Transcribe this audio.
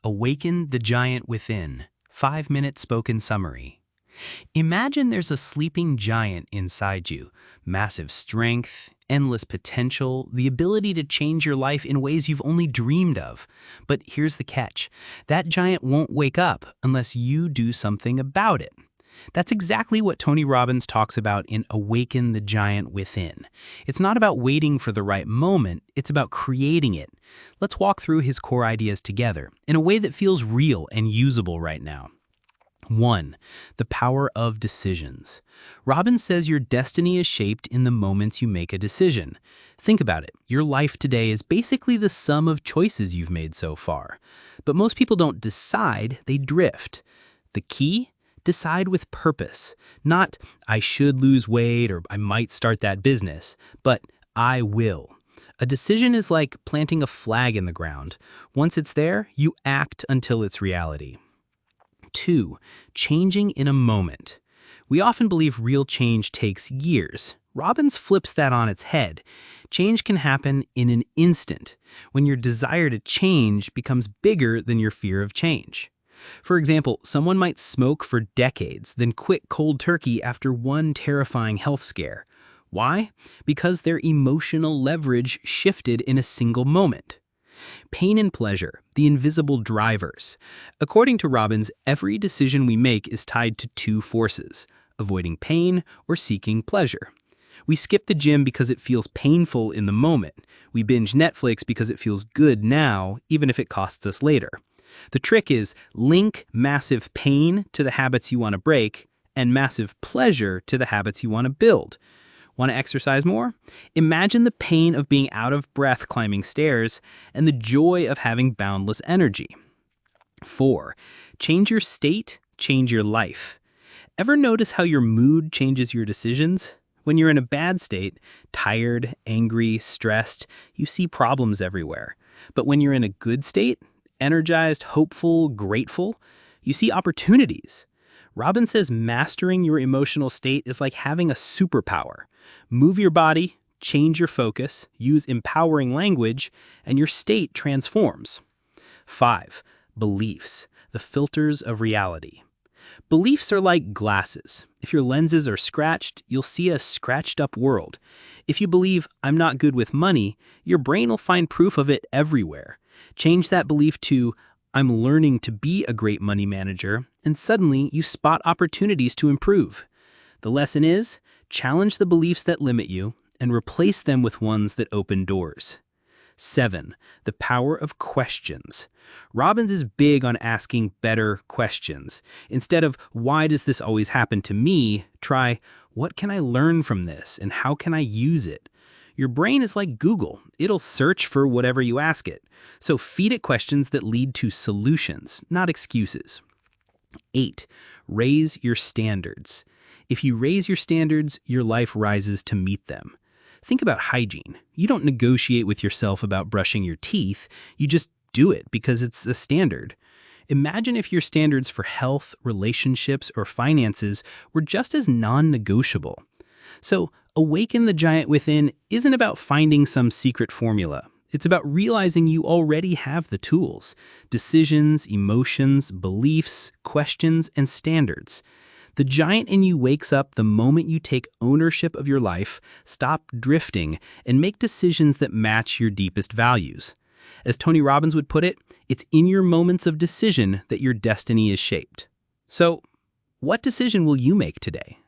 Awaken the Giant Within, 5-minute spoken summary. Imagine there's a sleeping giant inside you, massive strength, endless potential, the ability to change your life in ways you've only dreamed of. But here's the catch. That giant won't wake up unless you do something about it. That's exactly what Tony Robbins talks about in Awaken the Giant Within. It's not about waiting for the right moment, it's about creating it. Let's walk through his core ideas together in a way that feels real and usable right now. 1. The power of decisions. Robbins says your destiny is shaped in the moments you make a decision. Think about it. Your life today is basically the sum of choices you've made so far. But most people don't decide, they drift. The key? Decide with purpose. Not, I should lose weight or I might start that business, but I will. A decision is like planting a flag in the ground. Once it's there, you act until it's reality. 2. Changing in a moment. We often believe real change takes years. Robbins flips that on its head. Change can happen in an instant, when your desire to change becomes bigger than your fear of change. For example, someone might smoke for decades, then quit cold turkey after one terrifying health scare. Why? Because their emotional leverage shifted in a single moment. Pain and pleasure, the invisible drivers. According to Robbins, every decision we make is tied to two forces, avoiding pain or seeking pleasure. We skip the gym because it feels painful in the moment. We binge Netflix because it feels good now, even if it costs us later. The trick is link massive pain to the habits you want to break and massive pleasure to the habits you want to build. Want to exercise more? Imagine the pain of being out of breath climbing stairs and the joy of having boundless energy. 4. Change your state, change your life. Ever notice how your mood changes your decisions? When you're in a bad state, tired, angry, stressed, you see problems everywhere. But when you're in a good state, energized, hopeful, grateful, you see opportunities. Robbins says mastering your emotional state is like having a superpower. Move your body, change your focus, use empowering language, and your state transforms. 5. Beliefs, the filters of reality. Beliefs are like glasses. If your lenses are scratched, you'll see a scratched up world. If you believe, I'm not good with money, your brain will find proof of it everywhere. Change that belief to, I'm learning to be a great money manager, and suddenly you spot opportunities to improve. The lesson is, challenge the beliefs that limit you and replace them with ones that open doors. 7. The power of questions. Robbins is big on asking better questions. Instead of, why does this always happen to me? Try, what can I learn from this and how can I use it? Your brain is like Google. It'll search for whatever you ask it. So feed it questions that lead to solutions, not excuses. 8. Raise your standards. If you raise your standards, your life rises to meet them. Think about hygiene. You don't negotiate with yourself about brushing your teeth. You just do it because it's a standard. Imagine if your standards for health, relationships, or finances were just as non-negotiable. So, Awaken the Giant Within isn't about finding some secret formula. It's about realizing you already have the tools, decisions, emotions, beliefs, questions, and standards. The giant in you wakes up the moment you take ownership of your life, stop drifting, and make decisions that match your deepest values. As Tony Robbins would put it, it's in your moments of decision that your destiny is shaped. So, what decision will you make today?